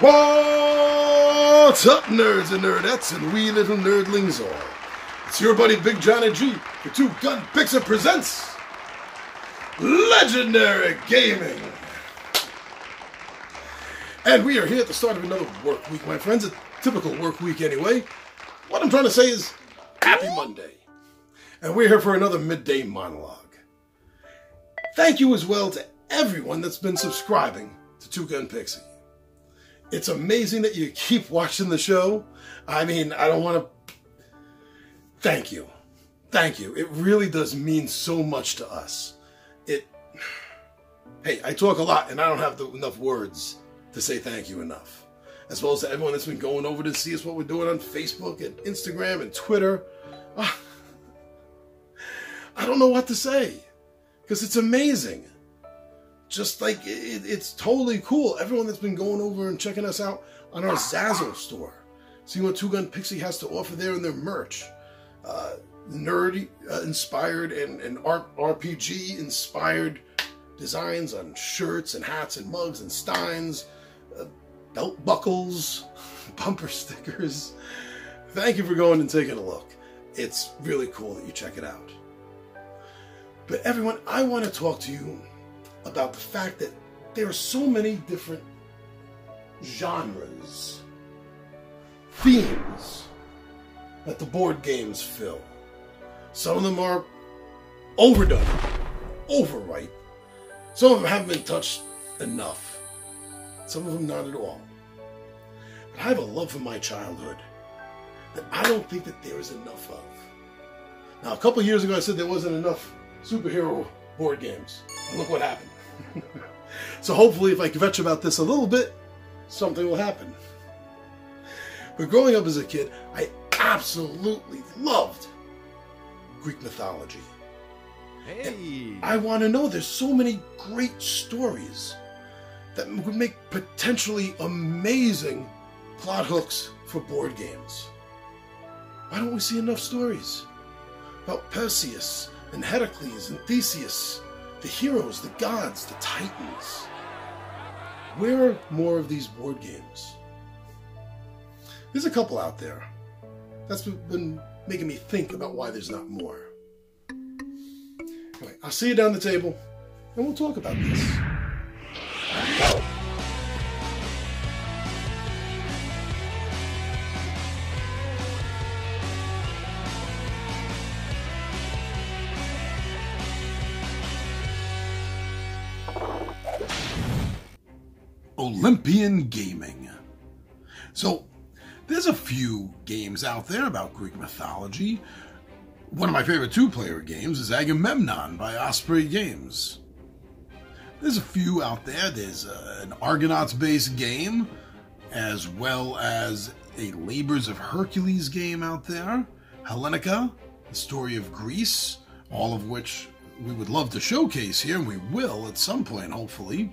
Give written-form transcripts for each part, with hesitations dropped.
What's up, nerds and nerdettes and wee little nerdlings all? It's your buddy Big Johnny G for Two Gun Pixie presents Legendary Gaming. And we are here at the start of another work week, my friends. A typical work week anyway. What I'm trying to say is, happy Monday. And we're here for another Midday Monologue. Thank you as well to everyone that's been subscribing to Two Gun Pixie. It's amazing that you keep watching the show. I mean, I don't want to... Thank you. Thank you. It really does mean so much to us. Hey, I talk a lot and I don't have enough words to say thank you enough. As well as to everyone that's been going over to see us what we're doing on Facebook and Instagram and Twitter. I don't know what to say. Because it's amazing. Just like, it's totally cool. Everyone that's been going over and checking us out on our Zazzle store. See what Two Gun Pixie has to offer there in their merch. Nerd-inspired and RPG-inspired designs on shirts and hats and mugs and steins, belt buckles, bumper stickers. Thank you for going and taking a look. It's really cool that you check it out. But everyone, I want to talk to you about the fact that there are so many different genres, themes that the board games fill. Some of them are overdone, overripe. Some of them haven't been touched enough. Some of them not at all. But I have a love for my childhood that I don't think that there is enough of. Now, a couple years ago I said there wasn't enough superhero board games. And look what happened. So hopefully if I kvetch about this a little bit, something will happen. But growing up as a kid, I absolutely loved Greek mythology. Hey! And I want to know, there's so many great stories that would make potentially amazing plot hooks for board games. Why don't we see enough stories about Perseus and Heracles and Theseus, the heroes, the gods, the titans? Where are more of these board games? There's a couple out there. That's been making me think about why there's not more. Anyway, I'll see you down the table, and we'll talk about this. Olympian gaming. So, there's a few games out there about Greek mythology. One of my favorite two-player games is Agamemnon by Osprey Games. There's a few out there. There's an Argonauts-based game, as well as a Labors of Hercules game out there. Hellenica, the story of Greece, all of which we would love to showcase here, and we will at some point, hopefully.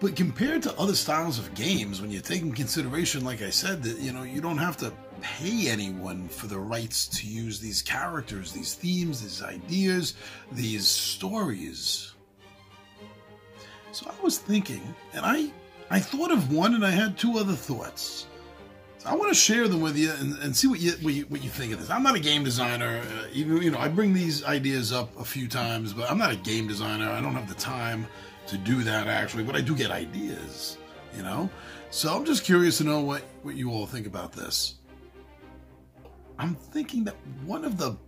But compared to other styles of games, when you take in consideration, like I said, that you don't have to pay anyone for the rights to use these characters, these themes, these ideas, these stories. So I was thinking, and I thought of one, and I had two other thoughts. So I want to share them with you and see what you think of this. I'm not a game designer. Even I bring these ideas up a few times, but I'm not a game designer. I don't have the time to do that, actually, but I do get ideas, So I'm just curious to know what you all think about this. I'm thinking that one of the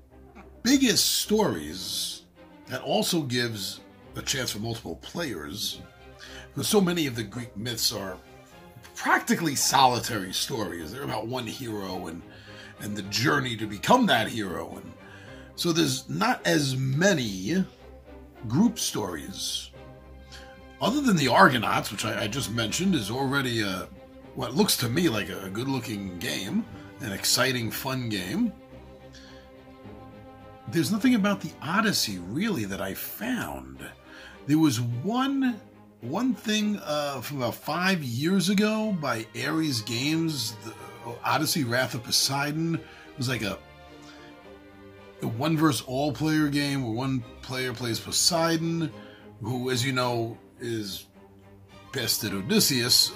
biggest stories that also gives a chance for multiple players, because so many of the Greek myths are practically solitary stories. They're about one hero and the journey to become that hero. And so there's not as many group stories. Other than the Argonauts, which I just mentioned, is already what looks to me like a good-looking game, an exciting, fun game. There's nothing about the Odyssey, really, that I found. There was one thing from about 5 years ago by Ares Games, the Odyssey Wrath of Poseidon. It was like a one versus all player game where one player plays Poseidon, who, as you know, is bested Odysseus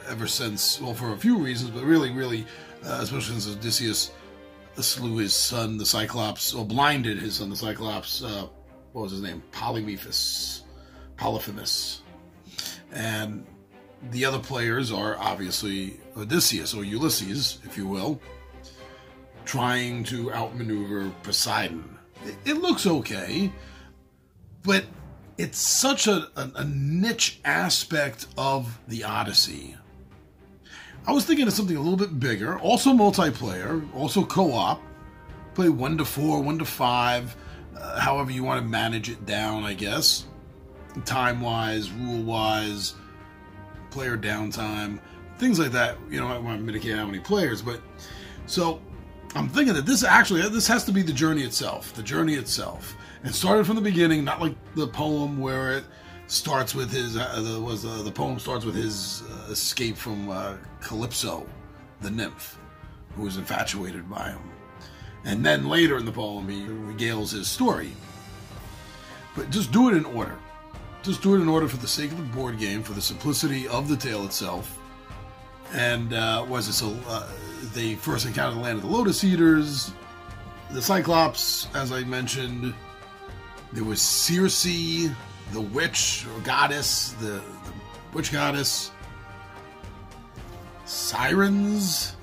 ever since, well, for a few reasons, but really, especially since Odysseus slew his son, the Cyclops, or blinded his son, the Cyclops, what was his name? Polyphemus. And the other players are obviously Odysseus, or Ulysses, if you will, trying to outmaneuver Poseidon. It looks okay, but it's such a niche aspect of the Odyssey. I was thinking of something a little bit bigger, also multiplayer, also co-op, play 1 to 4, 1 to 5, however you want to manage it down, I guess. Time-wise, rule-wise, player downtime, things like that. You know, I want to mitigate how many players, but so I'm thinking that this has to be the journey itself. The journey itself. It started from the beginning, not like the poem where it starts with his the poem starts with his escape from Calypso, the nymph, who was infatuated by him, and then later in the poem he regales his story. But just do it in order. Just do it in order for the sake of the board game, for the simplicity of the tale itself. And they first encountered the land of the Lotus Eaters, the Cyclops, as I mentioned. There was Circe, the witch or goddess, the witch goddess. Sirens.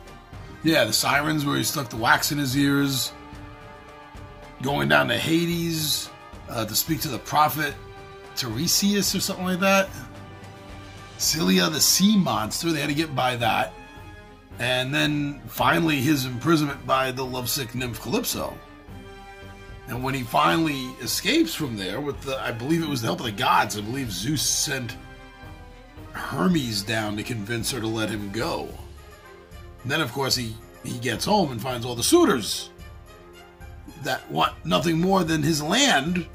Yeah, the sirens where he stuck the wax in his ears. Going down to Hades to speak to the prophet Tiresias or something like that. Scylla, the sea monster, they had to get by that. And then finally his imprisonment by the lovesick nymph Calypso. And when he finally escapes from there with I believe it was the help of the gods, I believe Zeus sent Hermes down to convince her to let him go. And then of course he gets home and finds all the suitors that want nothing more than his land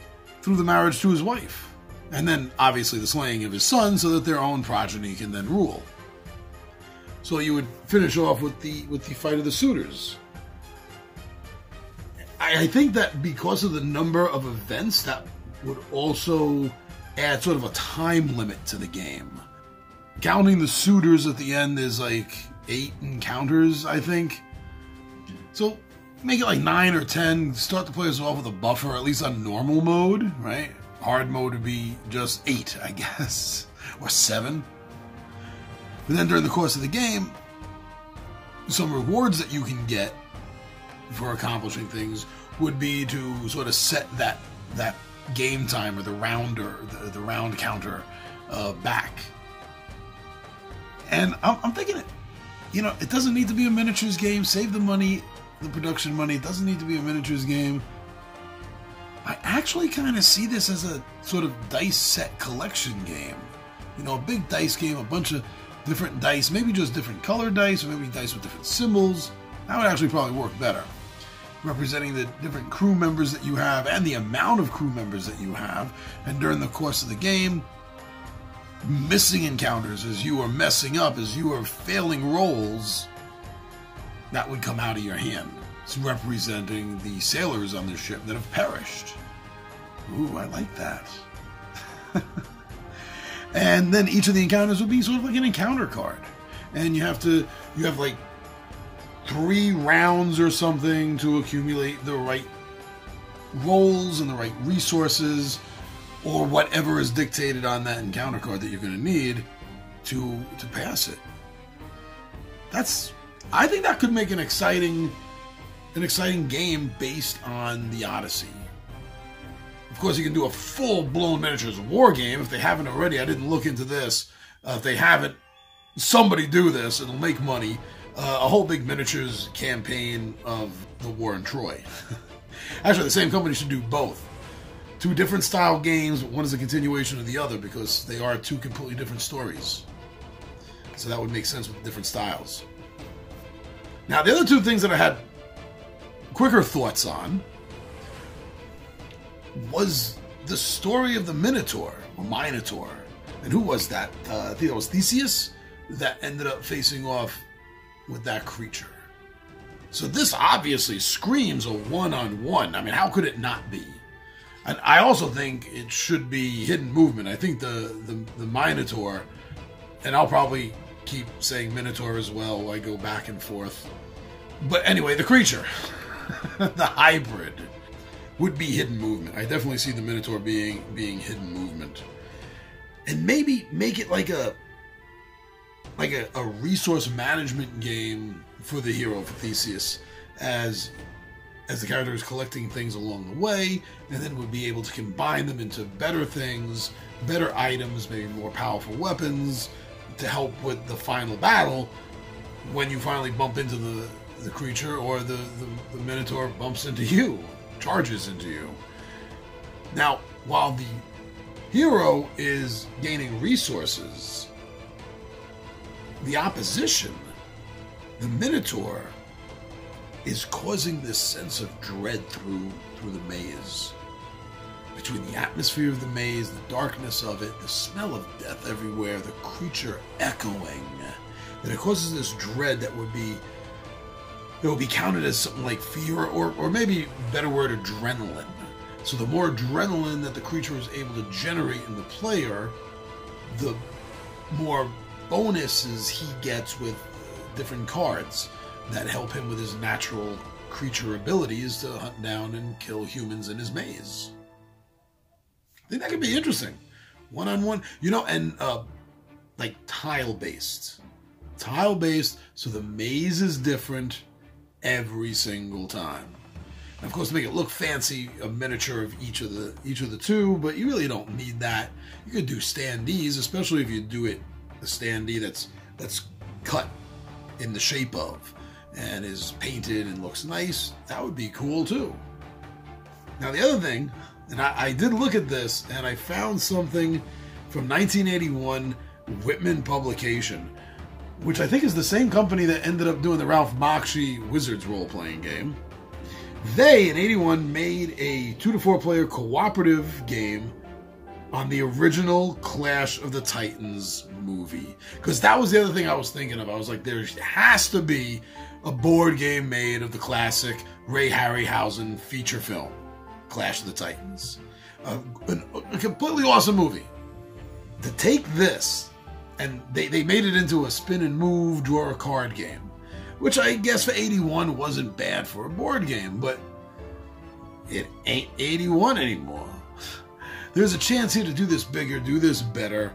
through the marriage to his wife. And then, obviously, the slaying of his son so that their own progeny can then rule. So you would finish off with the fight of the suitors. I think that because of the number of events, that would also add sort of a time limit to the game. Counting the suitors at the end, there's like 8 encounters, I think. So make it like 9 or 10. Start the players off with a buffer, at least on normal mode, right? Hard mode would be just 8, I guess, or 7. But then during the course of the game, some rewards that you can get for accomplishing things would be to sort of set that game time or the round counter back. And I'm thinking, it doesn't need to be a miniatures game. Save the money, the production money. It doesn't need to be a miniatures game. I actually kind of see this as a sort of dice set collection game. A big dice game, a bunch of different dice, maybe just different color dice, or maybe dice with different symbols. That would actually probably work better. Representing the different crew members that you have and the amount of crew members that you have. And during the course of the game, missing encounters as you are messing up, as you are failing rolls, that would come out of your hand. It's representing the sailors on the ship that have perished. Ooh, I like that. And then each of the encounters would be sort of like an encounter card. And you have like 3 rounds or something to accumulate the right rolls and the right resources, or whatever is dictated on that encounter card that you're going to need to pass it. I think that could make an exciting game based on the Odyssey. Of course, you can do a full-blown miniatures war game. If they haven't already, I didn't look into this. If they haven't, somebody do this. It'll make money. A whole big miniatures campaign of the war in Troy. Actually, the same company should do both. 2 different style games, but one is a continuation of the other because they are 2 completely different stories. So that would make sense with different styles. Now, the other 2 things that I had quicker thoughts on was the story of the Minotaur, or Minotaur. And who was that? I think that was Theseus that ended up facing off with that creature. So this obviously screams a one-on-one. I mean, how could it not be? And I also think it should be hidden movement. I think the Minotaur And I'll probably keep saying Minotaur as well. I go back and forth. But anyway, the creature, the hybrid, would be hidden movement. I definitely see the Minotaur being hidden movement. And maybe make it like a resource management game for the hero, for Theseus, as the character is collecting things along the way, and then would be able to combine them into better things, better items, maybe more powerful weapons, to help with the final battle when you finally bump into the creature, or the Minotaur bumps into you, charges into you. Now, while the hero is gaining resources, the opposition, the Minotaur, is causing this sense of dread through the maze. Between the atmosphere of the maze, the darkness of it, the smell of death everywhere, the creature echoing, that it causes this dread that would be counted as something like fear, or maybe better word, adrenaline. So the more adrenaline that the creature is able to generate in the player, the more bonuses he gets with different cards that help him with his natural creature abilities to hunt down and kill humans in his maze. I think that could be interesting. One-on-one, and like tile-based. Tile-based, so the maze is different every single time. And of course, to make it look fancy, a miniature of each of the two, but you really don't need that. You could do standees, especially if you do it a standee that's cut in the shape of and is painted and looks nice. That would be cool too. Now the other thing, and I did look at this, and I found something from 1981 Whitman Publication, which I think is the same company that ended up doing the Ralph Bakshi Wizards role-playing game. They, in 81, made a 2 to 4 player cooperative game on the original Clash of the Titans movie. Because that was the other thing I was thinking of. I was like, there has to be a board game made of the classic Ray Harryhausen feature film, Clash of the Titans. A completely awesome movie. To take this, and they made it into a spin and move, draw a card game, which I guess for 81 wasn't bad for a board game, but it ain't 81 anymore. There's a chance here to do this bigger, do this better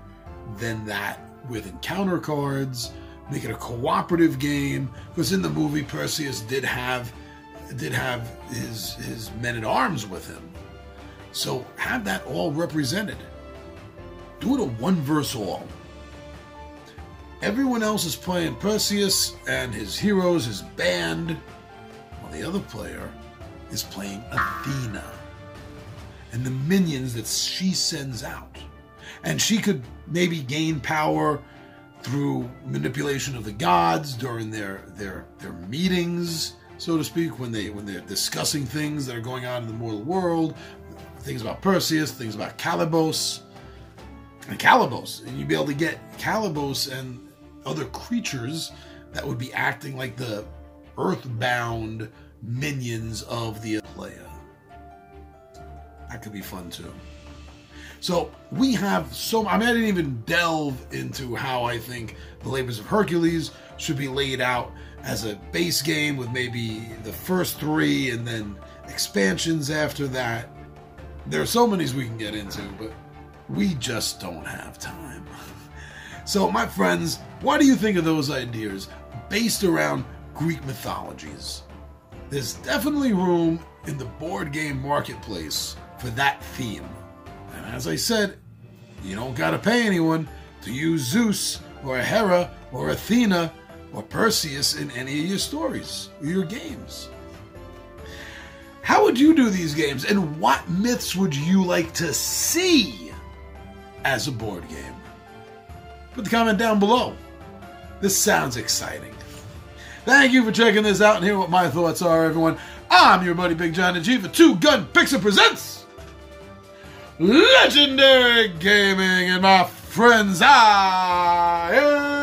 than that, with encounter cards, make it a cooperative game, because in the movie Perseus did have his men-at-arms with him. So have that all represented. Do it a one versus all. Everyone else is playing Perseus and his heroes, his band, while the other player is playing Athena and the minions that she sends out. And she could maybe gain power through manipulation of the gods during their meetings, so to speak, when they're discussing things that are going on in the mortal world, things about Perseus, things about Calibos. And you'd be able to get Calibos and other creatures that would be acting like the earthbound minions of the player. That could be fun too. So we have I didn't even delve into how I think the Labors of Hercules should be laid out as a base game with maybe the first 3 and then expansions after that. There are so many we can get into, but we just don't have time. So my friends, what do you think of those ideas based around Greek mythologies? There's definitely room in the board game marketplace for that theme. And as I said, you don't gotta pay anyone to use Zeus or Hera or Athena or Perseus in any of your stories or your games. How would you do these games, and what myths would you like to see as a board game? Put the comment down below. This sounds exciting. Thank you for checking this out and hearing what my thoughts are, everyone. I'm your buddy Big John and G for Two Gun Pixie presents Legendary Gaming, and my friends, I am